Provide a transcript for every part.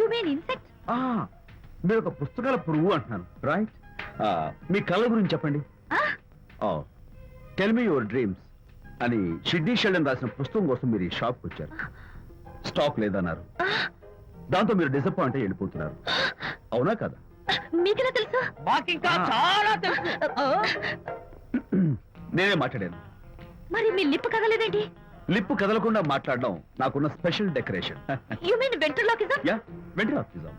You mean insect? మీరు ఒక పుస్తకాల పురుగు అంటున్నాను, రైట్? మీ కళ గురించి చెప్పండి. టెల్ మీ యువర్ డ్రీమ్స్ అని షిడ్నీ షెల్డన్ రాసిన పుస్తకం కోసం మీరు ఈ షాప్కి వచ్చారు. స్టాక్ లేదన్నారు. దాంతో మీరు డిసప్పాయింట్ అయ్యి వెళ్ళిపోతున్నారు, అవునా కదా? మీకెలా తెలుసు? మాకింకా చాలా తెలుసు. నేనే మాట్లాడాను. మరి మీ లిప్ కదలేదేంటి? లిప్పు కదలకుండా మాట్లాడడం నాకున్న special decoration. You mean ventriloquism? Yeah, ventriloquism.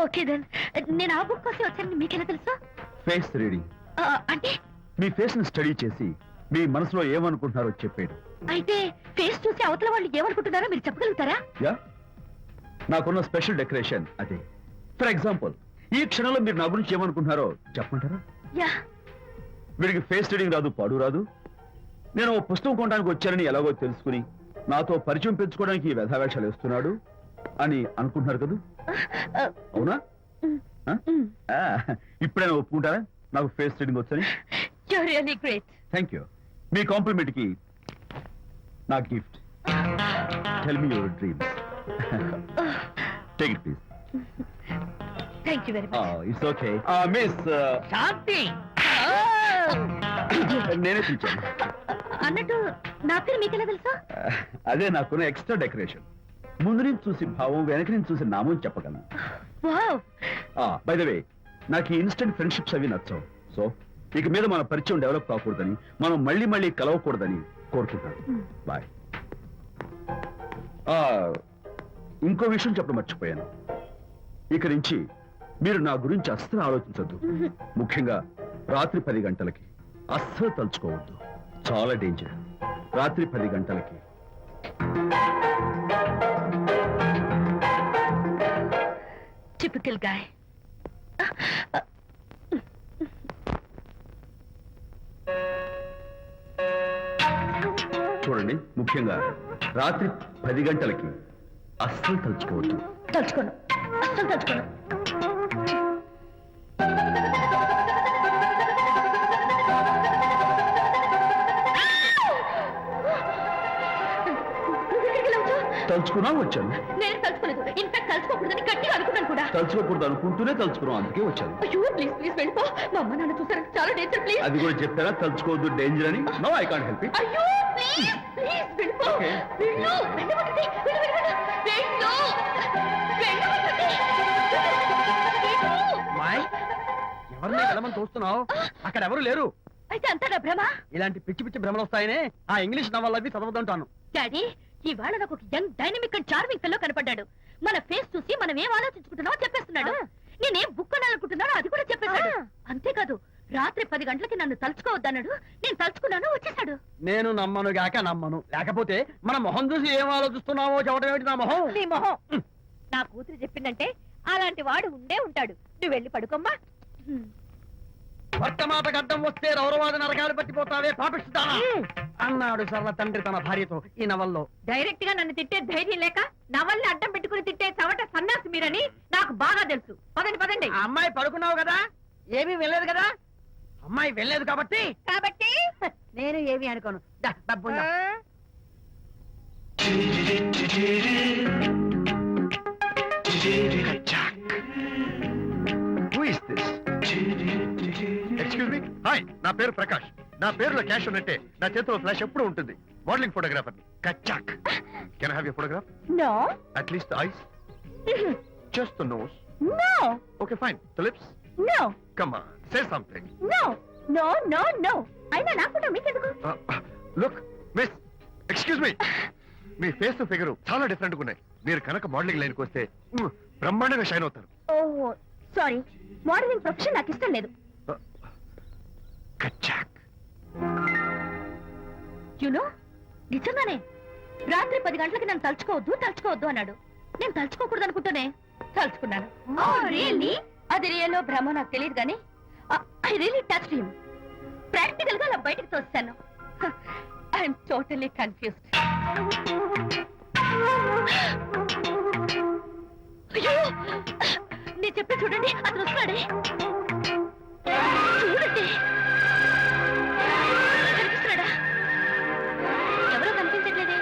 Okay then. నేను ఆ బుక్ కోసం వచ్చానని మీకెలా తెలుసు? Face reading. అంటే మీ ఫేస్ ని స్టడీ చేసి మీ మనసులో ఏమనుకుంటున్నారో చెప్పేది. అయితే ఫేస్ చూసి అవతల వాళ్ళు ఏమనుకుంటున్నారో మీరు చెప్పగలుగుతారా? యా, నాకున్న స్పెషల్ డెకరేషన్ అదే. ఫర్ ఎగ్జాంపుల్, ఈ క్షణంలో మీరు నా గురించి ఏమనుకుంటున్నారో చెప్పమంటారా? యా. వీడికి ఫేస్ రీడింగ్ రాదు, పాడు రాదు. నేను ఓ పుస్తకం కొనడానికి వచ్చానని ఎలాగో తెలుసుకుని నాతో పరిచయం పెంచుకోవడానికి ఈ వ్యధావేషాలు వేస్తున్నాడు అని అనుకుంటున్నారు కదా, అవునా? ఇప్పుడైనా ఒప్పుకుంటారా నాకు ఫేస్ రీడింగ్ వచ్చని? You're really great. Thank you. మీ కాంప్లిమెంట్ కి నా gift. Tell me your dreams. Take it please. Thank you very much. It's okay. Miss Shanti. నేనే పిలిచాను. అన్నట్టు నా పేరు మీకెలా తెలుసా? అదే నాకున్న ఎక్స్ట్రా డెకరేషన్. ముందు నుంచి చూసి భావం, వెనక నుంచి చూసి నామం చెప్పగలను. వావ్. బై ద వే, నాకు ఈ ఇన్స్టెంట్ ఫ్రెండ్షిప్స్ అవి నచ్చవు. సో ఇక మీద మన పరిచయం డెవలప్ కాకూడదని, మనం మళ్ళీ మళ్ళీ కలవకూడదని కోరుకుంటాను. బాయ్. ఇంకో విషయం చెప్పడం మర్చిపోయాను. ఇక నుంచి మీరు నా గురించి అస్సలు ఆలోచించొద్దు. ముఖ్యంగా రాత్రి 10 గంటలకి అస్సలు తలుచుకోవద్దు. చాలా డేంజర్. రాత్రి 10 గంటలకి. Typical guy. చూడండి, ముఖ్యంగా రాత్రి 10 గంటలకి అస్సలు తలుచుకోవద్దు. తలుచుకోను, అస్సలు తలుచుకోను. తలుచుకున్నా వచ్చాను. నేను తలుచుకోలేదు. ఇన్ఫాక్ట్ తలుచుకోకూడదని గట్టిగా అనుకున్నాను కూడా. తలుచుకోకూడదు అనుకుంటూనే తలుచుకున్నాం, అందుకే వచ్చాను. అయ్యో ప్లీజ్ ప్లీజ్ వెళ్ళిపో. మా అమ్మ నాన్న చూసారు, చాలా డేంజర్. ప్లీజ్. అది కూడా చెప్పారా తలుచుకోవద్దు డేంజర్ అని? No, I can't help it. అయ్యో ప్లీజ్ ప్లీజ్ వెళ్ళిపో. Okay. వెళ్ళు, వెళ్ళమంటుంది. వెళ్ళు, వెళ్ళు, వెళ్ళు. వెళ్ళమంటుంది. వెళ్ళు. మాయ్, ఎవరిని వెళ్ళమని చూస్తున్నావు? అక్కడ ఎవరు లేరు. అయితే అంతా నా భ్రమ. ఇలాంటి పిచ్చి పిచ్చి భ్రమలు వస్తాయనే ఆ ఇంగ్లీష్ నవల్ అవి చదవదంటాను. డాడీ, ఇవాళ నాకు ఒక young dynamic and charming fellow కనపడ్డాడు. మన ఫేస్ చూసి మనం ఏం ఆలోచించుకుంటున్నామో చెప్పేస్తున్నాడు. నేనేం బుక్ కొనాలనుకుంటున్నానో అది కూడా చెప్పేశాడు. అంతేకాదు, రాత్రి 10 గంటలకి నన్ను తలుచుకోవద్దన్నాడు. నేను తలుచుకున్నాను, వచ్చేసాడు. నేను నమ్మను గాక నమ్మను. లేకపోతే మన మొహం చూసి ఏం ఆలోచిస్తున్నావో చెప్పడం ఏమిటి నా మొహం? నీ మొహం. నా కూతురు చెప్పిందంటే అలాంటి వాడు ఉండే ఉంటాడు. నువ్వు వెళ్ళి పడుకోమ్మా. భర్త మాట గడ్డం వస్తే రౌరవాద నరకాలు పట్టిపోతావే పాపిస్తానా అన్నాడు సర్వ తండ్రి తన భార్యతో ఈ నవల్లో. డైరెక్ట్ గా నన్ను తిట్టే ధైర్యం లేక నవల్ని అడ్డం పెట్టుకుని తిట్టే చవట సన్నాసి మీరని నాకు బాగా తెలుసు. పదండి పదండి. ఆ అమ్మాయి పడుకున్నావు కదా, ఏమీ వెళ్ళలేదు కదా. అమ్మాయి వెళ్ళలేదు కాబట్టి కాబట్టి నేను ఏమీ అనుకోను. దా, డబ్బు ఉందా? Excuse me. హాయ్, నా పేరు ప్రకాష్. నా పేరులో క్యాష్ ఉన్నట్టే నా చేతిలో ఫ్లాష్ ఎప్పుడు ఉంటుంది. మోడలింగ్ ఫోటోగ్రాఫర్ కచ్చాక్. Can I have your photograph? No. At least the eyes, just the nose. No. Okay fine. The lips? No. Come on, say something. No no no no. అయినా నా ఫోటో మీకెందుకు? Look miss, excuse me. మీ face figure చాలా different గా ఉన్నాయి. మీరు కనుక modelling లైన్కి వస్తే బ్రహ్మాండంగా షైన్ అవుతారు. ఓహో సారీ, మోడలింగ్ ప్రొఫెషన్ నాకు ఇష్టం లేదు. కచ్చాక్. యునో, నిజంగానే రాత్రి 10 గంటలకి నన్ను తలుచుకోవద్దు అన్నాడు. నేను తలుచుకోకూడదు అనుకుంటూనే తలుచుకున్నాను. అది రియల్లో భ్రమ నాకు తెలియదు కానీ I really touch him. Practical గా అలా బయటకు తోస్తాను. I'm totally confused. అయ్యో, నేను చెప్పి చూడండి, అతను వస్తున్నాడే. చూడండి, కనిపిస్తున్నాడా? ఎవరో కనిపించట్లేదే.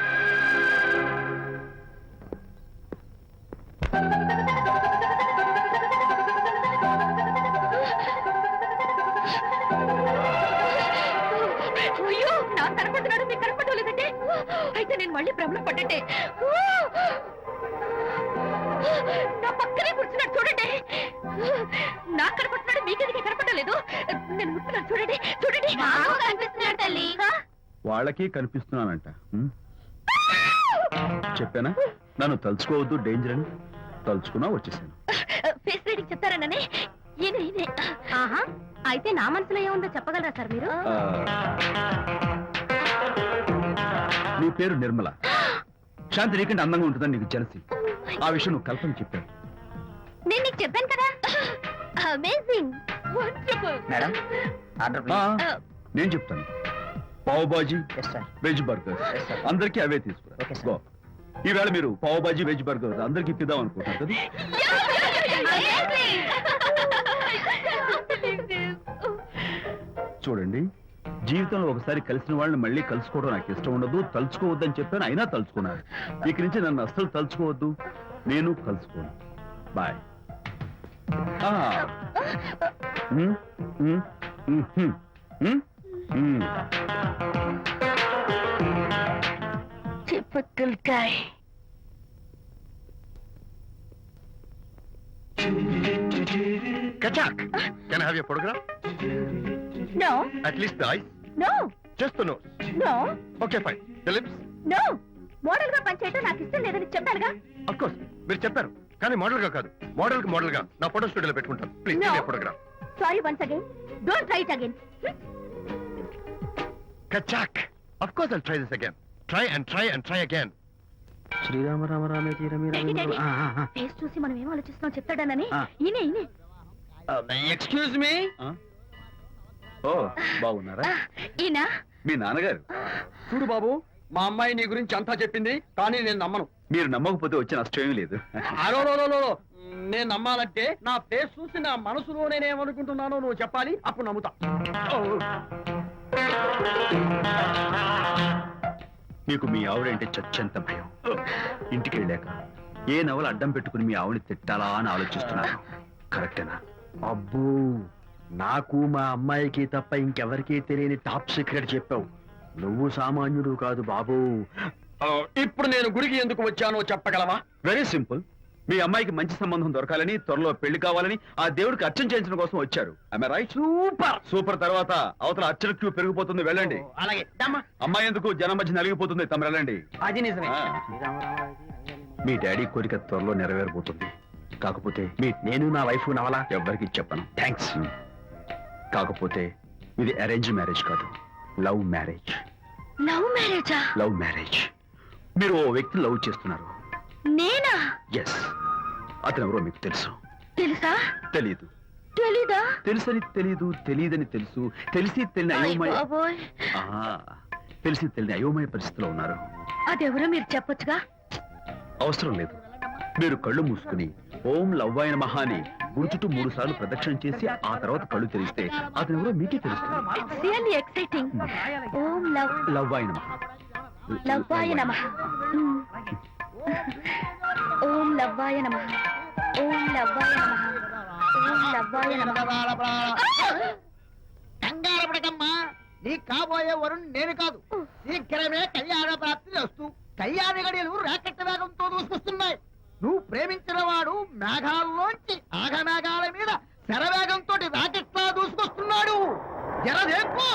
మళ్ళీ భ్రమలో పడ్డండి. నా పక్కనే కూర్చున్నాడు చూడండి. నాకు కనపడుతున్నాడు, మీకెదికి కనపడలేదు. నేను ముట్టున్నాను చూడండి, చూడండి. కనిపిస్తున్నాడు తల్లి. వాళ్ళకి కనిపిస్తున్నానంట. చెప్పానా నన్ను తలుచుకోవద్దు, డేంజర్ అని. తలుచుకున్నా వచ్చేసాను. ఫేస్ రీడింగ్ చెప్తారననే. ఆహా, అయితే నా మనసులో ఏముందో చెప్పగలరా సార్ మీరు? నీ పేరు నిర్మల. శాంతి నీకంటే అందంగా ఉంటుందని నీకు తెలిసి ఆ విషయం నువ్వు కల్పన చెప్పాను. నేను నీకు చెప్పాను కదా. Amazing, wonderful. మేడం ఆర్డర్ నేను చెప్తాను. Pav bhaji, yes sir. Veg burger Yes, sir. అందరికీ అవే తీసుకురా. Okay, sir. Go. ఈవేళ మీరు పావ్ బాజీ వెజ్ బర్గర్ అందరికీ ఇద్దాం అనుకుంటారు కదా. చూడండి, జీవితంలో ఒకసారి కలిసిన వాళ్ళని మళ్ళీ కలుసుకోవడం నాకు ఇష్టం ఉండదు. తలుచుకోవద్దని చెప్పాను, అయినా తలుచుకున్నారు. ఇక నుంచి నన్ను అస్సలు తలుచుకోవద్దు, నేను కలుసుకోను. Bye. Typical guy. Kachak! Can I have your photograph? No, At least the eyes. no, Just the nose. no, Okay, fine. The lips? no. Model గా పనిచేయటం నాకు ఇష్టం లేదని చెప్పానుగా. Of course. మీరు చెప్పారు కానీ మోడల్ గా కాదు. మోడల్ గా నా ఫోటో స్టూడియోలో పెట్టుకుంటాను. Please No. Photograph. Sorry once again. Don't try it again. Kachak! Of course I'll try this again. Try and try and try again. శ్రీరామ రామ రామే తీరమి ఫేస్ చూసి మనం ఏం ఆలోచిస్తున్నాం చెప్తాడనని. ఆ. ఈయనే. Excuse me. ఓ బాగున్నారా? ఈయన మీ నాన్నగారు. చూడు బాబు, మా అమ్మాయి నీ గురించి అంతా చెప్పింది, కానీ నేను నమ్మను. మీరు నమ్మకపోతే వచ్చే నష్టం ఏమీ లేదు. అలో నేను నమ్మాలంటే నా ఫేస్ చూసి నా మనసులో నేనేమనుకుంటున్నానో నువ్వు చెప్పాలి, అప్పుడు నమ్ముతా. మీకు మీ ఆవిడంటే చచ్చంత భయం. ఇంటికి వెళ్ళాక ఏ నవల అడ్డం పెట్టుకుని మీ ఆవిడని తిట్టాలా అని ఆలోచిస్తున్నాను. కరెక్టేనా? అబ్బో, నాకు మా అమ్మాయికి తప్ప ఇంకెవరికీ తెలియని టాప్ సీక్రెట్ చెప్పావు. నువ్వు సామాన్యుడు కాదు బాబు. ఇప్పుడు నేను గుడికి ఎందుకు వచ్చానో చెప్పగలవా? Very simple. మీ అమ్మాయికి మంచి సంబంధం దొరకాలని, త్వరలో పెళ్లి కావాలని ఆ దేవుడికి అర్చన చేయించడం కోసం వచ్చారు. Am I right? సూపర్ తర్వాత అవతల అర్చన క్యూ పెరిగిపోతుంది. వెళ్ళండి. అలాగే. అమ్మాయి ఎందుకు జనం మధ్య నలిగిపోతుంది. తమ వెళ్ళండి. అది నిజమే. ఆ. మీ డాడీ కోరిక త్వరలో నెరవేరబోతుంది. కాకపోతే నేను నా వైఫ్ నవలా ఎవ్వరికి చెప్పను. థ్యాంక్స్. కాకపోతే ఇది అరేంజ్ మ్యారేజ్ కాదు, లవ్ మ్యారేజ్. లవ్ మ్యారేజా? Love marriage. మీరు ఓ వ్యక్తి లవ్ చేస్తున్నారు. నేనా? ఎస్. అతను ఎవరో మీకు తెలుసు. తెలుసా? తెలీదు. తెలీదా? తెలుసని తెలీదు, తెలియదని తెలుసు, తెలిసి తెలియని అయోమయ బాబోయ్, తెలిసి తెలియని అయోమయ పరిస్థితిలో ఉన్నారు. అదెవరో మీరు చెప్పొచ్చుగా. అవసరం లేదు. మీరు కళ్ళు మూసుకుని ఓం లవ్వాయ నమః అని గుడి చుట్టూ 3 సార్లు ప్రదక్షిణ చేసి ఆ తర్వాత కళ్ళు తెరిస్తే అతను ఎవరో మీకే తెలుస్తుంది. It's really exciting. ఓం లవ్వాయ నమః. లవ్వాయ నమః. ఓం లవ్వాయ నమః. ఓం లవ్వాయ నమః. ఓం లవ్వాయ నమః. కంగారు పడకమ్మా, నీ కాబోయే వరుణ్ నేను కాదు. శీఘ్రమే కళ్యాణ ప్రాప్తి వస్తూ కళ్యాణ గడియలు రాకెట్ వేగంతో దూసుకొస్తున్నాయి. నువ్వు ప్రేమించిన వాడు మేఘాల్లోంచి ఆగమేఘాల మీద శరవేగంతో రాకెట్లా దూసుకొస్తున్నాడు. జరదేపు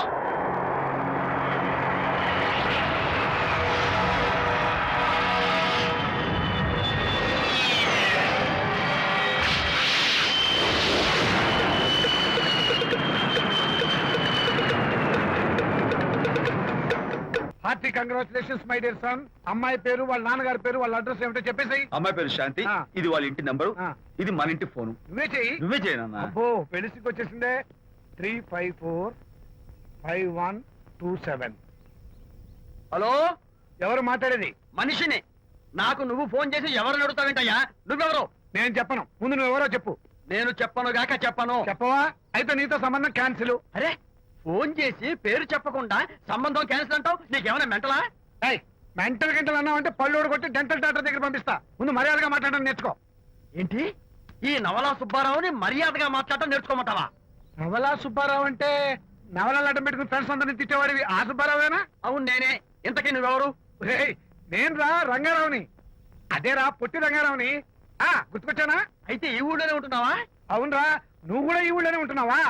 hearty congratulations my dear son. అమ్మాయి పేరు, వాళ్ళ నాన్నగారి పేరు, వాళ్ళ అడ్రస్ ఏమిటో చెప్పేసి. అమ్మాయి పేరు శాంతి. ఆ. ఇది వాళ్ళ ఇంటి నంబరు. ఆ. ఇది మన ఇంటి ఫోను. నువ్వే చెయ్యి. నువ్వే చేయనన్నా. అబ్బో, పెళ్లికి వచ్చేసిందే. 3545127. హలో, ఎవరు మాట్లాడేది? మనిషిని. నాకు నువ్వు ఫోన్ చేసి ఎవరు అడుగుతావేంటయ్యా? నువ్వెవరు? నేను చెప్పను. ముందు నువ్వు ఎవరో చెప్పు. నేను చెప్పను గాక చెప్పను. చెప్పవా? అయితే నీతో సంబంధం క్యాన్సిల్. అరే, ఫోన్ చేసి పేరు చెప్పకుండా సంబంధం క్యాన్సిల్ అంటావు? నీకేమైనా మెంటలా? మెంటల్ గంటలు అన్నావు అంటే పళ్ళోడు కొట్టి డెంటల్ డాక్టర్ దగ్గర పంపిస్తా. ముందు మర్యాదగా మాట్లాడడం నేర్చుకో. ఏంటి, ఈ నవలా సుబ్బారావుని మర్యాదగా మాట్లాడటం నేర్చుకోమంటావా? నవలా సుబ్బారావు అంటే నవలాలు అడ్డం పెట్టుకుని ఫ్రెండ్స్ అందరినీ తిట్టేవాడివి ఆ సుబ్బారావేనా? అవును నేనే. ఇంతకీ నువ్వెవరు? రేయ్, నేను రా రంగారావుని. అదేరా పొట్టి రంగారావుని. గుర్తుకొచ్చానా? అయితే ఈ ఊళ్ళోనే ఉంటున్నావా? అవునరా, నువ్వు కూడా ఈ ఊళ్ళోనే ఉంటున్నావా?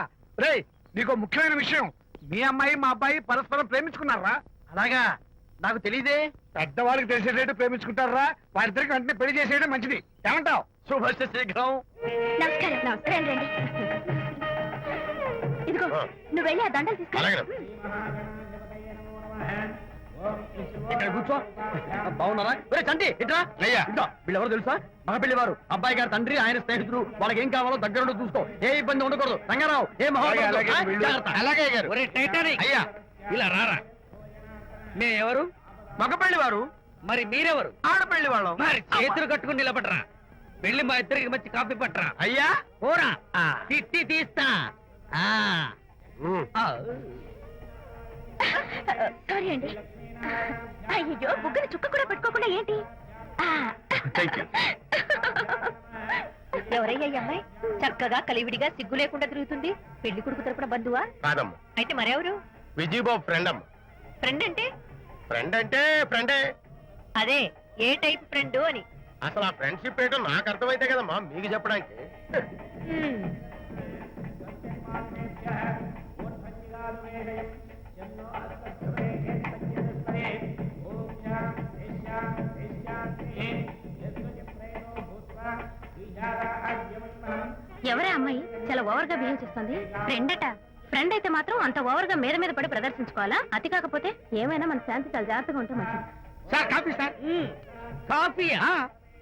రేయ్, నీకు ముఖ్యమైన విషయం, మీ అమ్మాయి మా అబ్బాయి పరస్పరం ప్రేమించుకున్నారా? అలాగా? నాకు తెలియదే. పెద్దవాళ్ళకి తెలిసేటట్టు ప్రేమించుకుంటారా? వారిద్దరికి వెంటనే పెళ్లి చేసేయడం మంచిది. ఏమంటావ్? శుభస్య శీఘ్రం. నమస్కారం. నమస్కారం రండి. ఇదిగో నువ్వు వెళ్ళి ఆ దండలు తీసుకో. అలాగే. ఇక్కడ కూర్చో. బాగున్నారా? ఒరే చంటి, ఇట్రా. అయ్యా. ఇట్రా. వీళ్ళెవరో తెలుసా? మగ పెళ్లివారు. అబ్బాయి గారి తండ్రి, ఆయన స్నేహితులు. వాళ్ళకి ఏం కావాలో దగ్గరుండి చూసుకో. ఏ ఇబ్బంది ఉండకూడదు. రంగారావు, ఏ అలాగే, వీళ్ళు. అలాగే గారు. అయ్యా, ఇలా రారా. మే ఎవరు? మగ పెళ్లివారు. మరి మీరెవరు? ఆడపెళ్లి వాళ్ళం. మరి చేతులు కట్టుకుని నిలబడరా. వెళ్ళి మా ఇద్దరికి మంచి కాఫీ పట్టరా. అయ్యా పోరా, తిట్టి తీస్తా. సారీ అండి. అయ్యో బుగ్గని చుక్క కూడా పెట్టుకోకుండా ఏంటి? Thank you. ఎవరయ్యా ఈ అమ్మాయి? చక్కగా కలివిడిగా సిగ్గు లేకుండా తిరుగుతుంది. పెళ్లి కొడుకు తరపున బంధువా? కాదమ్మ, అయితే మరెవరు? విజయబాబు ఫ్రెండ్ అమ్మ. ఫ్రెండ్ అంటే? ఫ్రెండ్ అంటే ఫ్రెండే. అదే ఏ టైప్ ఫ్రెండ్ అని. అసలు ఆ ఫ్రెండ్షిప్ ఏంటో నాకు అర్థమైతే కదమ్మా మీకు చెప్పడానికి. ఎవరే అమ్మాయి చాలా ఓవర్ గా బిహేవ్ చేస్తుంది? ఫ్రెండ్ అట. ఫ్రెండ్ అయితే మాత్రం అంత ఓవర్ గా మీద మీద పడి ప్రదర్శించుకోవాలా? అతి కాకపోతే ఏమైనా మన శాంతి చాలా జాగ్రత్తగా ఉంటే మంచిది. Sir coffee sir. కాఫీయా?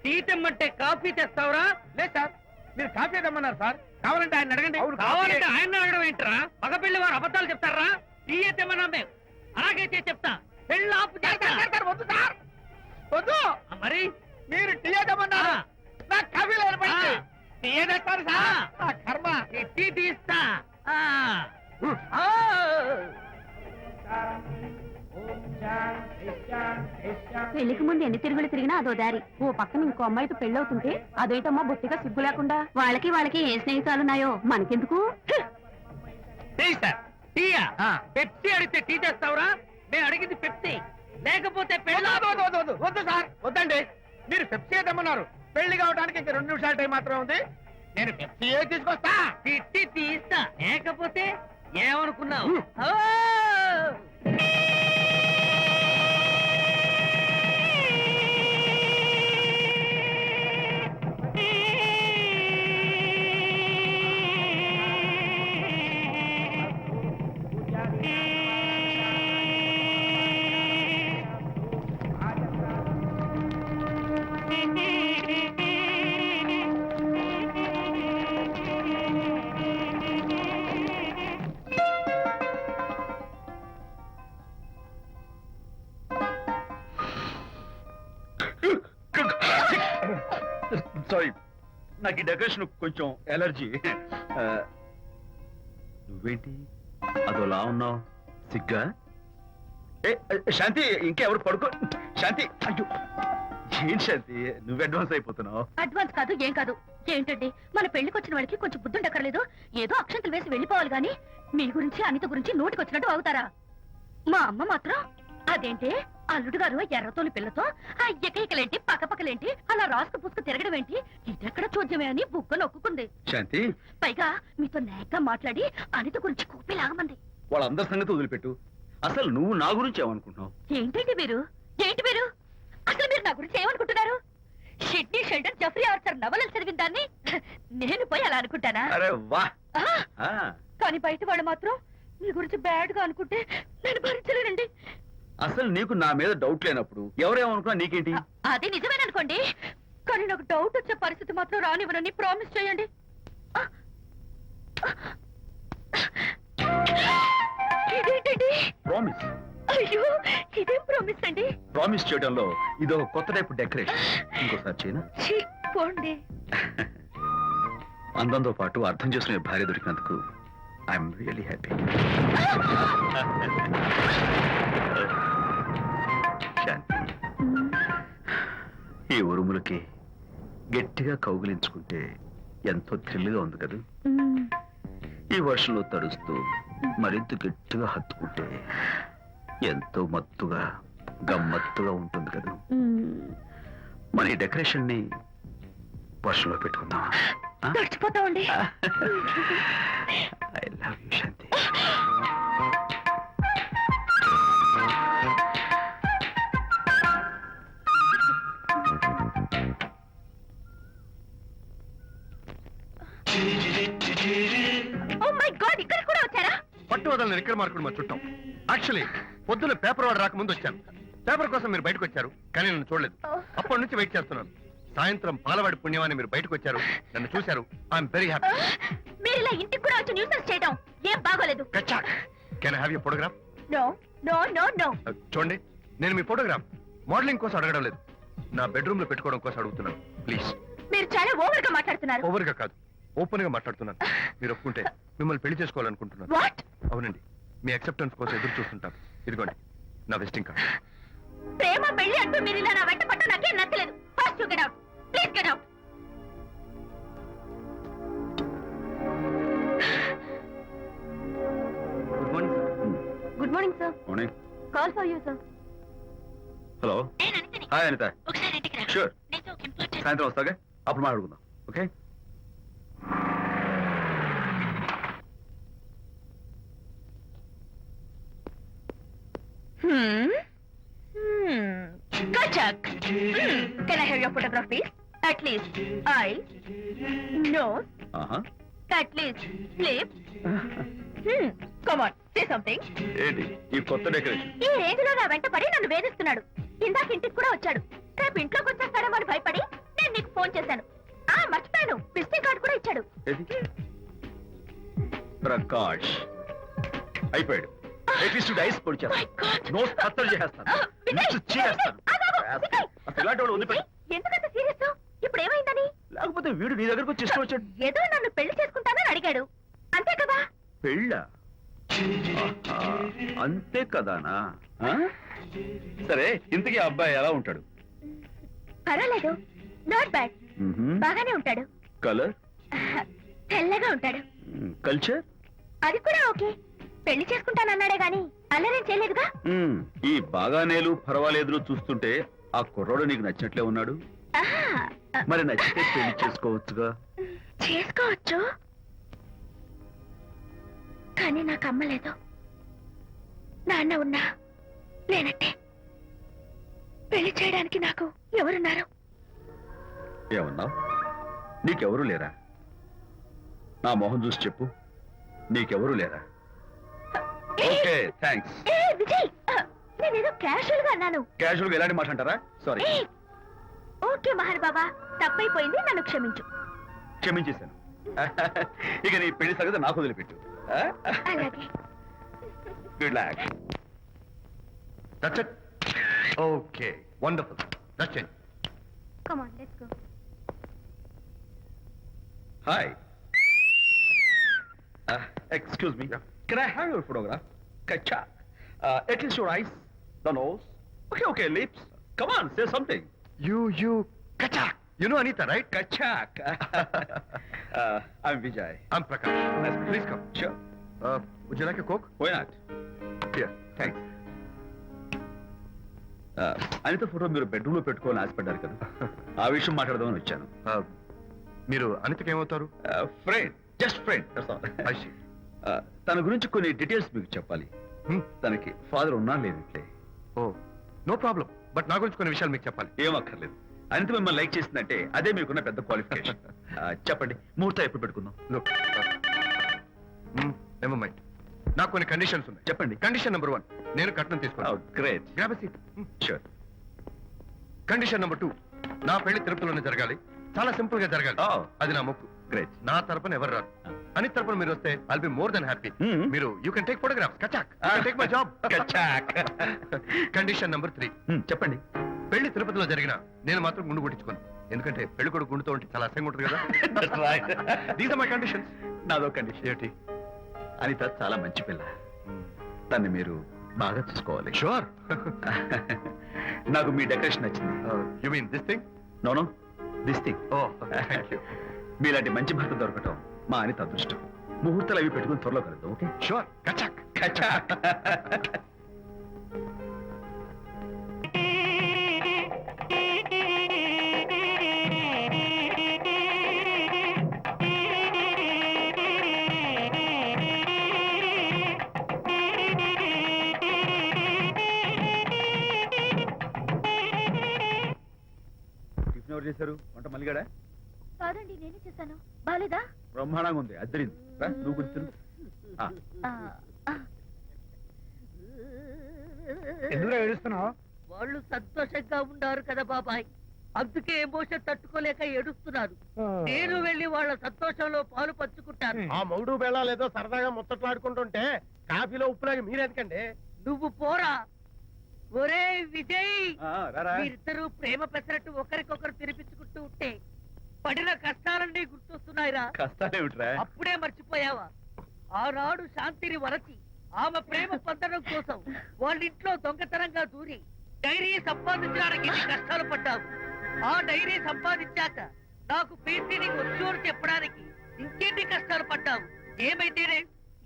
టీ తెమ్మంటే కాఫీ తెస్తావురా? లేదు సార్, మీరు కాఫీ తెమ్మన్నారు సార్. కావాలంటే ఆయన అడగండి. కావాలంటే ఆయన అడగడం ఏంట్రా? మగ పెళ్లి వారు అబద్ధాలు చెప్తారా? టీ తెమ్మన్నా మేము అలాగైతే చెప్తా. పెళ్ళి ఆపు చేస్తా. వద్దు సార్, వద్దు. మరి మీరు టీ తెమ్మన్నారు, నాకు కాఫీ లేదు. టీ తెస్తారు సార్. కర్మ. టీ తీస్తా. పెళ్లికి ముందు ఎన్ని తిరుగులు తిరిగినా అదో దారి. ఓ పక్కన ఇంకో అమ్మాయితో పెళ్ళవుతుంటే అదేంటమ్మా బొత్తిగా సిగ్గు లేకుండా. వాళ్ళకి ఏ స్నేహితాలున్నాయో మనకెందుకు? Tea sir. టీయా? పెప్సీ అడిగితే టీ తెస్తావురా? నేను అడిగింది పెప్సీ, లేకపోతే పెళ్ళి వద్దు సార్, వద్దండి. మీరు పెప్సీ తెమ్మన్నారు. పెళ్లి కావడానికి ఇంకా 2 నిమిషాల టైం మాత్రమే ఉంది. నేను పెప్సీ తీసుకొస్తా. తిట్టి తీస్తా, లేకపోతే ఏమనుకున్నావు? సారీ, నాకు ఈ డెకరేషన్ కొంచెం ఎలర్జీ. నువ్వేంటి అదోలా ఉన్నావు? సిగ్గా? శాంతి, ఇంకెవరు పడుకో. శాంతి, అయ్యో ఏం శాంతి, నువ్వు అడ్వాన్స్ అయిపోతున్నావు. అడ్వాన్స్ కాదు, ఏం కాదు. ఏంటండి, మన పెళ్లికి వచ్చిన వాళ్ళకి కొంచెం బుద్ధి ఉండక్కర్లేదు? ఏదో అక్షంతలు వేసి వెళ్ళిపోవాలి గాని మీ గురించి అనిత గురించి నోటికి వచ్చినట్టు అవుతారా? మా అమ్మ మాత్రం అదేంటి అల్లుడు గారు ఎర్రతోలి పిల్లతో ఆ ఎకలేంటి పక్కపక్కలేంటి అలా రాసుకు పుసుకు తిరగడం ఏంటి, ఇదెక్కడ చూద్యమే అని బుగ్గ నొక్కుంది. శాంతి, పైగా మీతో నేగ్గా మాట్లాడి అనిత గురించి కూపిలాగమంది. వాళ్ళందరి సంగతి వదిలిపెట్టు. అసలు నువ్వు నా గురించి ఏమనుకుంటున్నావు? ఏంటండి మీరు? ఏంటి మీరు అసలు మీరు నా గురించి ఏమనుకుంటున్నారు? షిడ్నీ షెల్డన్ జఫ్రీ ఆర్చర్ నవలలు చదివిన దాన్ని నేను పోయి అలా అనుకుంటానా? అరే వా. ఆ, కానీ బయట వాళ్ళు మాత్రం మీ గురించి బ్యాడ్ గా అనుకుంటే నేను భరించలేనండి. అసలు నీకు నా మీద డౌట్ లేనప్పుడు ఎవరేమనుకున్నా నీకేంటి? అది నిజమేననుకోండి, కానీ నాకు డౌట్ వచ్చే పరిస్థితి మాత్రం రానివ్వనని ప్రామిస్ చేయండి. ఇదేంటండి? ప్రామిస్. అయ్యో, ఇదేం ప్రామిస్ అండి? ప్రామిస్ చేయడంలో ఇదో కొత్త టైప్ డెకరేషన్. ఇంకోసారి చేయనా? ఛీ, పోండి. అందంతో పాటు అర్థం చేసుకునే భార్య దొరికినందుకు ఐఎమ్ రియలీ హ్యాపీ. శాంతి, ఈ ఉరుములకి గట్టిగా కౌగిలించుకుంటే ఎంతో థ్రిల్గా ఉంది కదా. ఈ వర్షంలో తడుస్తూ మరింత గట్టిగా హత్తుకుంటే ఎంతో మత్తుగా గమ్మత్తుగా ఉంటుంది కదా. మన ఈ డెకరేషన్ ని వర్షంలో పెట్టుకుందాం. తడిచిపోతా ఉండి. I love you Shanti. Oh my god, ఇక్కడ కూడా వచ్చారా? పట్టు వదలని ఎక్కడ మార్కుడు మా చుట్టాం. యాక్చువల్లీ పొద్దున్న పేపర్ వాడు రాకముందు వచ్చాను. పేపర్ కోసం మీరు బయటకు వచ్చారు, కానీ నన్ను చూడలేదు. అప్పటి నుంచి వెయిట్ చేస్తున్నాను. సాయంత్రం పాలవాడి పుణ్యమాన్ని మీరు బయటకు వచ్చారు, నన్ను చూశారు. I'm very happy. మీరు ఇలా ఇంటికి కూడా వచ్చి న్యూసెన్స్ చేయడం ఏం బాగోలేదు. కచ్చాక్, can I have your photograph? No no no no. చూడండి, నేను మీ ఫోటోగ్రాఫ్ మోడలింగ్ కోసం అడగడం లేదు, నా బెడ్రూమ్ లో పెట్టుకోవడం కోసం అడుగుతున్నాను. ప్లీజ్. మీరు చాలా ఓవర్ గా మాట్లాడుతున్నారు. ఓవర్ గా కాదు, ఓపెన్ గా మాట్లాడుతున్నాను. మీరు ఒప్పుకుంటే మిమ్మల్ని పెళ్లి చేసుకోవాలనుకుంటున్నాను. వాట్? అవునండి, మీ అక్సెప్టెన్స్ కోసం ఎదురు చూస్తుంటాను. ఇదిగోండి నా విజిటింగ్ కార్డ్. ప్రేమ పెళ్లి అంటూ మీరు ఇలా నా వెంట పట్ట నాకేం నచ్చలేదు. First you get out, please get out. Good morning sir. Good morning sir. Morning. Call for you sir. Hello. Hi Anitha. ఒకసారి ఇంటికి రా. షూర్. నీతో ఒక ఇంపార్టెంట్. సాయంత్రం వస్తాగా, అప్పుడు మాట్లాడుకుందాం. Okay. Kachak. Can I have your photograph, please? At least eyes, nose, at least lips. Come on, say something. ఏంటి ఈ కొత్త డెకరేషన్? ఈ రేంజ్ లో నా వెంట పడి నన్ను వేధిస్తున్నాడు. ఇందాక ఇంటికి కూడా వచ్చాడు. రేపు ఇంట్లోకి వచ్చేస్తాడేమో అని భయపడి నేను నీకు ఫోన్ చేశాను. మర్చిపోయాను, విజిటింగ్ కార్డు కూడా ఇచ్చాడు. ఏది? ప్రకాష్ అయిపోయాడు. ఎట్లీస్ట్ డైస్ పొడి My God. నోస్ కత్తలు చేస్తాను. వినయ్, చేస్తాను. వినయ్. అసలు ఇలాంటి వాళ్ళు వదిలిపెట్టు. ఎందుకంత సీరియస్? ఇప్పుడు ఏమైందని? లేకపోతే వీడు నీ దగ్గరకు వచ్చి ఇష్టం వచ్చాడు. ఏదో నన్ను పెళ్లి చేసుకుంటానని అడిగాడు, అంతే కదా? పెళ్ళా? ఆహా, అంతే కదానా? ఆ? సరే, ఇంతకీ ఆ అబ్బాయి ఎలా ఉంటాడు? పర్వాలేదు, నాట్ బ్యాడ్, బాగానే ఉంటాడు. కలర్? తెల్లగా ఉంటాడు. కల్చర్? అది కూడా ఓకే. పెళ్లి చేసుకుంటానన్నాడే గాని అల్లరేం చేయలేదుగా. ఈ బాగానేలు పర్వాలేదు చూస్తుంటే ఆ కుర్రోడు నీకు నచ్చినట్లే ఉన్నాడు. ఆహా, మరి నచ్చితే పెళ్లి చేసుకోవచ్చుగా. చేసుకోవచ్చు, కానీ నాకు అమ్మ లేదు, నాన్న ఉన్నా లేనట్టే. పెళ్లి చేయడానికి నాకు ఎవరున్నారు? ఏమన్నావు? నీకెవరూ లేరా? నా మొహం చూసి చెప్పు, నీకెవరూ లేరా? Okay, thanks. విజయ్, నేనేదో క్యాషువల్ గా అన్నాను. క్యాజువల్ గా ఎలాంటి మాట అంటారా? సారీ. ఓకే మహర్ బాబా, తప్పైపోయింది, నన్ను క్షమించు. క్షమించేశాను. ఇక నీ పెళ్లి సంగతి నాకు వదిలిపెట్టు. అలాగే. Good luck. That's it. Okay, wonderful. That's it. Come on, let's go. Hi. Excuse me. Yeah. Can I have your photograph? Kacha. At least your eyes, the nose. Okay, lips. Come on, say something. You, Kachak. You know Anita, right? Kachak. I'm Vijay. I'm Prakash. Nice. Please come. Sure. Would you like a Coke? Why not? Here. Thanks. Anitha photo మీరు bedroom లో పెట్టుకోవాలని ఆశపడ్డారు కదా, ఆ విషయం మాట్లాడదామని వచ్చాను. మీరు అనితకి ఏమవుతారు? Friend, just friend. I see. తన గురించి కొన్ని డీటెయిల్స్ మీకు చెప్పాలి. తనకి ఫాదర్ ఉన్నా లేదంటే? ఓ, నో ప్రాబ్లం. బట్ నా గురించి కొన్ని విషయాలు మీకు చెప్పాలి. ఏం అక్కర్లేదు. అనిత మిమ్మల్ని లైక్ చేసిందంటే అదే మీకున్న పెద్ద క్వాలిఫికేషన్. చెప్పండి, ముహూర్తం ఎప్పుడు పెట్టుకుందాం? Look. Never mind. నాకు కొన్ని కండిషన్స్ ఉన్నాయి. చెప్పండి. కండిషన్ నెంబర్ 1, నేను కట్నం తీసుకున్నాను. Great. Grab a seat. Sure. Condition number 2, నా పెళ్లి తిరుపతిలోనే జరగాలి, చాలా సింపుల్ గా జరగాలి. Oh. అది నా మొక్కు. గ్రేట్. నా తరపున ఎవరు రారు. అని తరపున మీరు వస్తే I'll be more than happy. మీరు యూ కెన్ టేక్ ఫోటోగ్రాఫ్స్. కచాక్, టేక్ మై జాబ్. కచాక్. కండిషన్ నెంబర్ 3, చెప్పండి. పెళ్లి తిరుపతిలో జరిగిన నేను మాత్రం గుండు కొట్టించుకోను. ఎందుకంటే పెళ్లి కొడుకు గుండుతో ఉంటే చాలా అసహ్యంగా ఉంటుంది కదా. These are my conditions. నాదో కండిషన్. ఏంటి? అనిత చాలా మంచి పిల్ల, తన్ని మీరు బాగా చూసుకోవాలి. షూర్. నాకు మీ డెకరేషన్ నచ్చింది. You mean this thing? No, this thing. Oh, thank you. మీలాంటి మంచి భర్త దొరకటం మా అనిత అదృష్టం. ముహూర్తాలు అవి పెట్టుకుని త్వరలో కలుద్దాం. ఓకే? షూర్. కచాక్. కచాక్. టిఫిన్ ఎవరు చేశారు? వంట మల్లిగాడా? కాదండి, నేనే చేశాను. బాలేదా? బ్రహ్మాండంగా ఉంది, అద్దరింది. రా, నువ్వు గుర్తు. ఎందుకు ఏడుస్తున్నావు? వాళ్ళు సంతోషంగా ఉన్నారు కదా బాబాయ్, అందుకే ఎమోషన్ తట్టుకోలేక ఏడుస్తున్నారు. నేను వెళ్ళి వాళ్ళ సంతోషంలో పాలు పంచుకుంటాను. ఆ మౌడు బెళ్ళాలు ఏదో సరదాగా ముచ్చట్లాడుకుంటుంటే కాఫీలో ఉప్పులాగి మీరెందుకండి? నువ్వు పోరా. ఒరే విజయ్, రారా. మీరిద్దరూ ప్రేమ పెసరట్టు ఒకరికొకరు తినిపించుకుంటూ ఉంటే పడిన కష్టాలన్నీ గుర్తొస్తున్నాయిరా. కష్టాలేమిట్రా? అప్పుడే మర్చిపోయావా? ఆనాడు శాంతిని వరచి ఆమె ప్రేమ పొందడం కోసం వాళ్ళ ఇంట్లో దొంగతనంగా దూరి డైరీ సంపాదించడానికి ఎన్ని కష్టాలు పడ్డావు. ఆ డైరీ సంపాదించాక నాకు పెయింటింగ్ వచ్చోడు చెప్పడానికి ఇంకెన్ని కష్టాలు పడ్డావు. ఏమైతేనే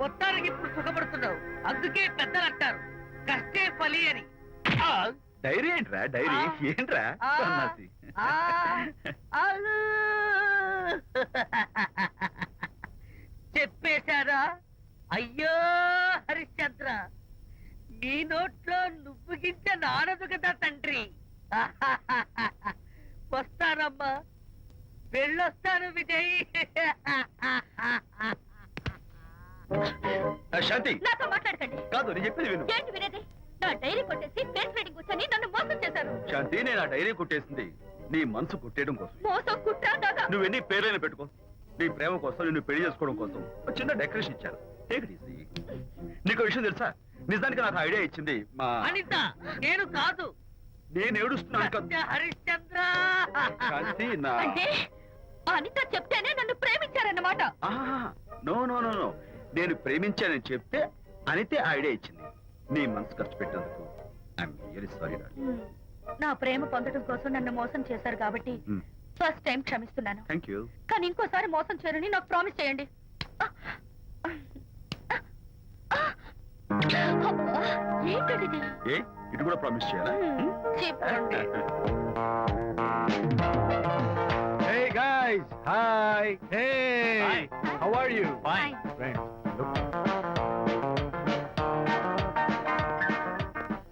మొత్తానికి ఇప్పుడు సుఖపడుతున్నావు. అందుకే పెద్దలు అంటారు కష్టే ఫలి అని. డైరీ ఏంట్రా? డైరీ ఏంట్రా? ఆ, సన్నాసి. ఆ, అలు. చెప్పేశారా? అయ్యో హరిశ్చంద్ర, నీ నోట్లో నువ్వు గింజ నానదు కదా తండ్రి. వస్తానమ్మా, వెళ్ళొస్తాను విజయ్. శాంతి, నాతో మాట్లాడకండి. కాదు, నేను చెప్పేది విను. ఏంటి వినేది? నా డైరీ కొట్టేసి ఫేస్ రీడింగ్ వచ్చని నన్ను మోసం చేశారు. శాంతి, నేను ఆ డైరీ కొట్టేసింది నీ మనసు కొట్టేయడం కోసం. మోసం, కుట్ర, దగ. నువ్వు ఎన్ని పేర్లైనా పెట్టుకో, నీ ప్రేమ కోసం, నిన్ను పెళ్లి చేసుకోవడం కోసం ఒక చిన్న డెకరేషన్ ఇచ్చాను. Take it easy. నీకు విషయం తెలుసా? నిజానికి నాకు ఐడియా ఇచ్చింది మా అనిత, నేను కాదు. నేను ఏడుస్తున్నాను కదా. సత్య హరిశ్చంద్ర. శాంతి, నా అంటే అనిత చెప్తేనే నన్ను ప్రేమించారన్నమాట. నో నో నో నో, నేను ప్రేమించానని చెప్తే అనితే ఐడియా ఇచ్చింది. నీ మనసు ఖర్చు పెట్టినందుకు ఐఎమ్ వెరీ సారీ. నా ప్రేమ పొందడం కోసం నన్ను మోసం చేశారు కాబట్టి ఫస్ట్ టైం క్షమిస్తున్నాను. Thank you. కానీ ఇంకోసారి మోసం చేయరని నాకు ప్రామిస్ చేయండి. ఏంటది? ఏ ఇటు కూడా ప్రామిస్ చేయాలా? చెప్పండి. Hey guys, hi. Hey, Hi. how are you? Fine. Friends, look.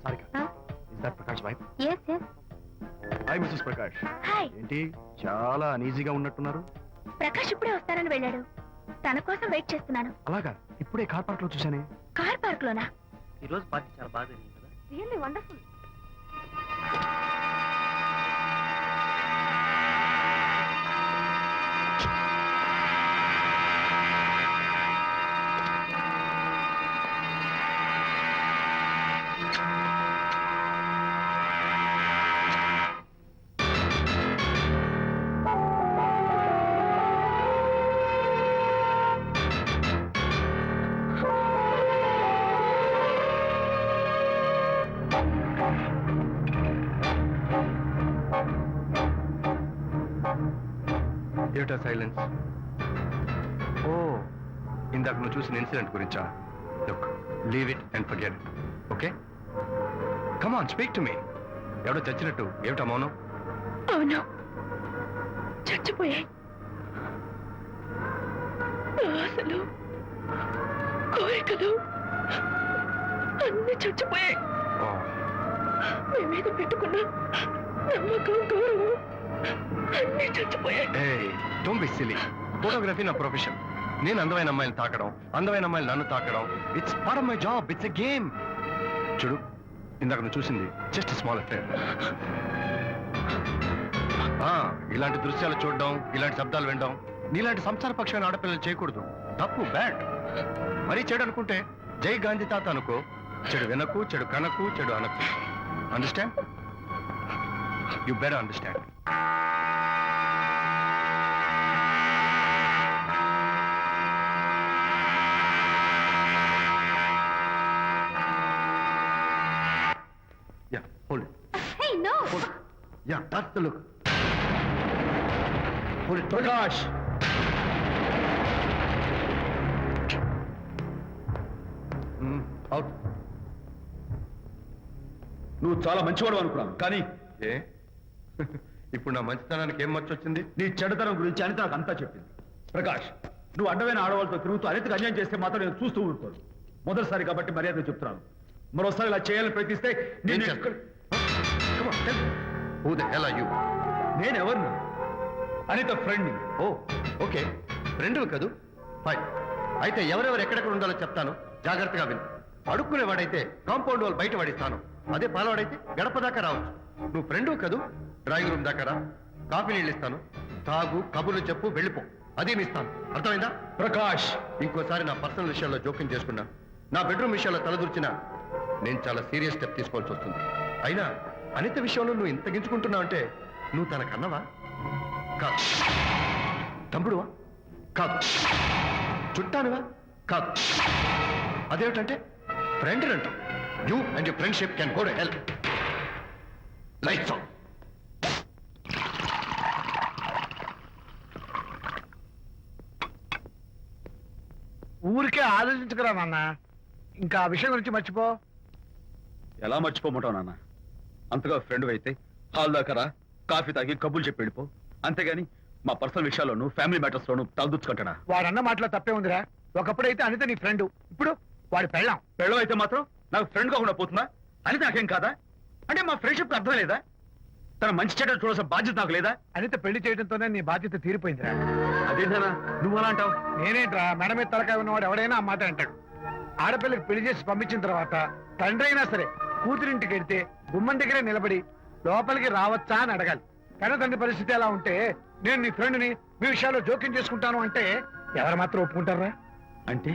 Sarika, Huh? is that Prakash wife? Yes, yes. Hi, Mrs. Prakash. Hi. ఏంటి చాలా అనీజీగా ఉన్నట్టున్నారు? ప్రకాష్ ఇప్పుడే వస్తానని వెళ్ళాడు. తన కోసం వెయిట్ చేస్తున్నాను. అలాగా, ఇప్పుడే కార్ పార్క్ లో చూశానే. కార్ పార్క్ లోనా? ఈ రోజు పార్టీ చాలా బాగా జరిగింది కదా. Really wonderful. ఏమిటా సైలెన్స్? ఓ, ఇందాక నువ్వు చూసిన ఇన్సిడెంట్ గురించా? Look, leave it and forget it. Okay, come on, speak to me. ఎవడో చచ్చినట్టు ఏమిటా మౌనం? అవును, చచ్చిపోయాయి. ఆశలు, కోరికలు అన్ని చచ్చిపోయాయి. ఓ, మీ మీద పెట్టుకున్న నమ్మకం, గౌరవం అన్ని చచ్చిపోయాయి. ఏయ్, డోంట్ బి సిలీ. ఫోటోగ్రఫీ నా ప్రొఫెషన్. నేను అందమైన అమ్మాయిని తాకడం, అందమైన అమ్మాయిలు నన్ను తాకడం, it's part of my job. It's a game. చూడు, ఇందాక నువ్వు చూసింది జస్ట్ స్మాల్ అఫేర్. ఇలాంటి దృశ్యాలు చూడడం, ఇలాంటి శబ్దాలు వినడం నీలాంటి సంసార పక్షమైన ఆడపిల్లలు చేయకూడదు. తప్పు, బ్యాడ్. మరీ చెడు అనుకుంటే జై గాంధీ తాత అనుకో. చెడు వినకు, చెడు కనకు, చెడు అనకు. Understand? You better understand. Yeah, hold it. Hey, no. Hold it. Yeah, that's the look. Hold it. Prakash, Out. నువ్వు చాలా మంచివాడు అనుకున్నాను, కానీ ఏ? ఇప్పుడు నా మంచితనానికి ఏం మర్చొచ్చింది? నీ చెడుతనం గురించి అనిత నాకు అంతా చెప్పింది. ప్రకాష్, నువ్వు అడ్డమైన ఆడవాళ్ళతో తిరుగుతూ అనితకు అన్యాయం చేస్తే మాత్రం నేను చూస్తూ ఊరుకోను. మొదటిసారి కాబట్టి మర్యాద చెప్తున్నాను. మరోసారి ఇలా చేయాలని ప్రయత్నిస్తే ఏం నేను చేస్తావు? Come on, tell me. Who the hell are you? నేను ఎవరిని? అనిత ఫ్రెండ్ని. ఓ ఓకే, ఫ్రెండ్ కదూ. ఫైన్. అయితే ఎవరెవరు ఎక్కడెక్కడ ఉండాలో చెప్తాను, జాగ్రత్తగా విను. అడుక్కునేవాడైతే కాంపౌండ్ వాళ్ళు బయట పడిస్తాను. అదే పాలవాడైతే గడప దాకా రావచ్చు. నువ్వు ఫ్రెండ్ కదూ, డ్రాయింగ్ రూమ్ దాకా రా. కాఫీ నీళ్ళు ఇస్తాను, తాగు, కబుర్లు చెప్పు, వెళ్ళిపో. అదేమి ఇస్తాను, అర్థమైందా? ప్రకాష్, ఇంకోసారి నా పర్సనల్ విషయాల్లో జోక్యం చేసుకున్నా, నా బెడ్రూమ్ విషయాల్లో తలదూర్చినా నేను చాలా సీరియస్ స్టెప్ తీసుకోవాల్సి వస్తుంది. అయినా అనిత విషయంలో నువ్వు ఇంత గించుకుంటున్నావు అంటే నువ్వు తనకన్నవా? కాదు. తమ్ముడువా? కాదు. చుట్టానువా? కాదు. అదేమిటంటే ఫ్రెండ్ అంటావు. You and your friendship can go to help. Lights on. ఊరికే ఆలోచించుకురా నాన్న, ఇంకా ఆ విషయం గురించి మర్చిపో. ఎలా మర్చిపోమంటావు నాన్న? అంతగా ఫ్రెండ్ అయితే హాల్ దాకా రా, కాఫీ తాగి కబుర్లు చెప్పి వెళ్ళిపో. అంతేగాని మా పర్సనల్ విషయాల్లోనూ ఫ్యామిలీ మ్యాటర్స్ లోను తలదూర్చుకుంటాడా? వాడన్న మాటలో తప్పే ఉందిరా. ఒకప్పుడైతే అనిత నీ ఫ్రెండ్, ఇప్పుడు వాడి పెళ్ళాం. పెళ్ళం అయితే మాత్రం నాకు ఫ్రెండ్ కాకుండా పోతుందా? అనిత నాకేం కాదా? అంటే మా ఫ్రెండ్షిప్ అర్థం లేదా? తన మంచి చెడ్డ చూడాల్సిన బాధ్యత నాకు లేదా? అనిత పెళ్లి చేయడంతోనే నీ బాధ్యత తీరిపోయిందిరా. అదేంటనా నువ్వు అలా అంటావు? నేనేంట్రా, మెడ మీద తలకాయ ఉన్నవాడు ఎవడైనా ఆ మాట అంటాడు. ఆడపిల్లకి పెళ్లి చేసి పంపించిన తర్వాత తండ్రి అయినా సరే కూతురింటికి వెళ్తే గుమ్మం దగ్గరే నిలబడి లోపలికి రావచ్చా అని అడగాలి. కానీ తండ్రి పరిస్థితి ఎలా ఉంటే నేను నీ ఫ్రెండ్ని మీ విషయాల్లో జోక్యం చేసుకుంటాను అంటే ఎవరు మాత్రం ఒప్పుకుంటారా? అంటే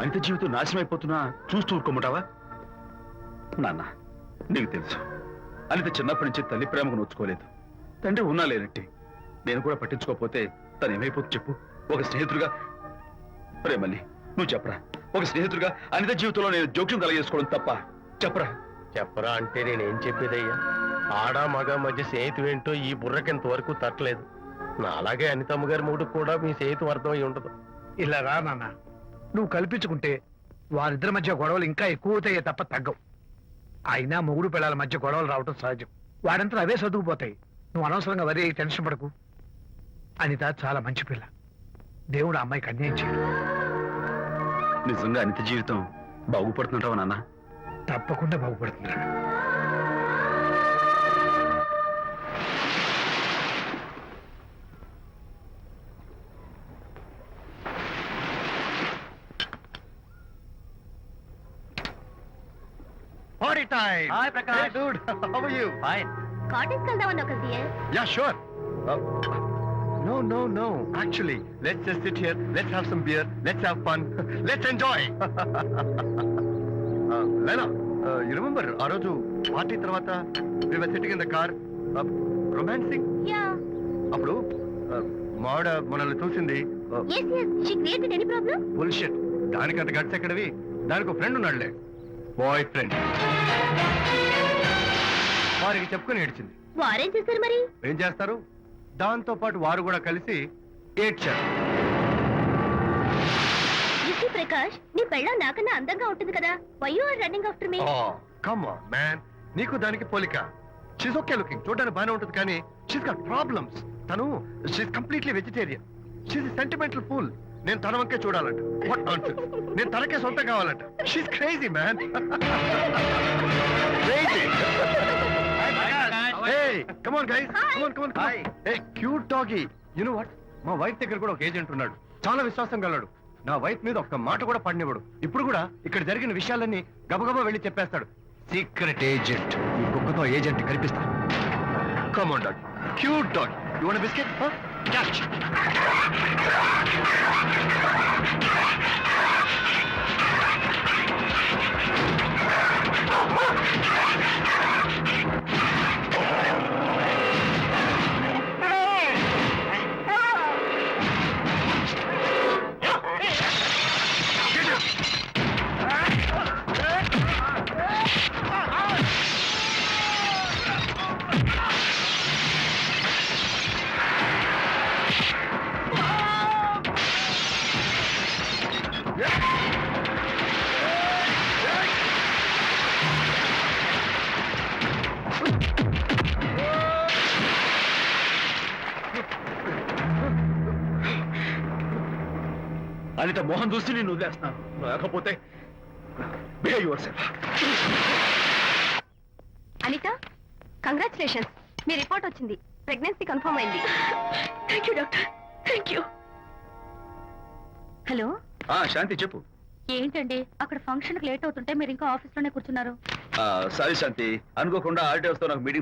అనిత జీవితం నాశనం అయిపోతున్నా చూస్తూ ఊరుకోమంటావా? నాన్న, నీకు తెలుసు అనిత చిన్నప్పటి నుంచి తల్లి ప్రేమకు నోచుకోలేదు. తండ్రి ఉన్నా లేనట్టే. నేను కూడా పట్టించుకోకపోతే తను ఏమైపోతుంది చెప్పు? ఒక స్నేహితుడిగా ప్రేమల్ని నువ్వు చెప్పరా? ఒక స్నేహితుడిగా అనిత జీవితంలో నేను జోక్యం కలగజేసుకోవడం తప్ప? చెప్పరా? చెప్పరా అంటే నేనేం చెప్పేదయ్యా? ఆడ మగ మధ్య స్నేహితు ఏంటో ఈ బుర్రకింత వరకు తట్టలేదు. నా అలాగే అనితమ్మ గారి మూడు కూడా మీ స్నేహితం అర్థమై ఉండదు. ఇలా రా నాన్న, నువ్వు కల్పించుకుంటే వారిద్దరి మధ్య గొడవలు ఇంకా ఎక్కువ అవుతాయే తప్ప తగ్గవు. అయినా మొగుడు పిల్లల మధ్య గొడవలు రావటం సహజం. వాడంతా అవే సర్దుకుపోతాయి. నువ్వు అనవసరంగా వరి టెన్షన్ పడకు. అనిత చాలా మంచి పిల్ల. దేవుడు ఆ అమ్మాయికి అన్యాయం చేయడు. నిజంగా అనిత జీవితం బాగుపడుతుంటావా నాన్న? తప్పకుండా బాగుపడుతుందిరా. Party time. Hi, Prakash. Hey, dude. How are you? Fine. Cottage వెళ్దామని ఒక Yeah, sure. No. Actually, let's just sit here. Let's have some beer. Let's have fun. Let's enjoy. Lena, you remember ఆ రోజు party తర్వాత we were sitting in the car, romancing. Yeah అప్పుడు మావిడ మనల్ని చూసింది. yes she created any problem bullshit. దానికి అంత guts ఎక్కడవి? దానికి ఒక ఫ్రెండ్ ఉన్నాడులే, బాయ్ ఫ్రెండ్. వారికి చెప్పుకొని ఏడ్చింది. వారేం చేశారు మరి? ఏం చేస్తారు? దాంతో పాటు వారు కూడా కలిసి ఏడ్చారు. యూసీ ప్రకాష్, నీ పెళ్ళం నాకన్నా అందంగా ఉంటుంది కదా. Why you are running after me? Come on man, నీకు దానికి పోలిక. షీస్ ఓకే లుకింగ్, చూడడానికి బాగానే ఉంటుంది, కానీ షీస్ గాట్ ప్రాబ్లమ్స్. తను she's completely vegetarian. She's sentimental pool. నేను తన వంకే చూడాలంట. What nonsense. నేను తనకే సొంతం కావాలంట. She's crazy man. Crazy. Hey, come on guys. Come on. Hey, cute doggy. You know what? మా వైఫ్ దగ్గర కూడా ఒక ఏజెంట్ ఉన్నాడు. చాలా విశ్వాసం గలడు. నా వైఫ్ మీద ఒక్క మాట కూడా పడినివ్వడు. ఇప్పుడు కూడా ఇక్కడ జరిగిన విషయాలన్నీ గబగబా వెళ్ళి చెప్పేస్తాడు. Secret agent. ఈ కుక్కతో ఏజెంట్ కనిపిస్తా. Come on dog. Cute dog. You want a biscuit? Huh? Catch. Anitha Mohan చూసి నేను వదిలేస్తున్నాను, లేకపోతే behave yourself. Anitha, congratulations, మీ రిపోర్ట్ వచ్చింది, ప్రెగ్నెన్సీ కన్ఫర్మ్ అయింది. Thank you doctor, thank you. Hello, Shanti చెప్పు. ఏంటండి అక్కడ ఫంక్షన్ లేట్ అవుతుంటే మీరు ఇంకా ఆఫీస్ లోనే కూర్చున్నారు? సారీ శాంతి, అనుకోకుండా ఆర్టీ వస్తే నాకు మీటింగ్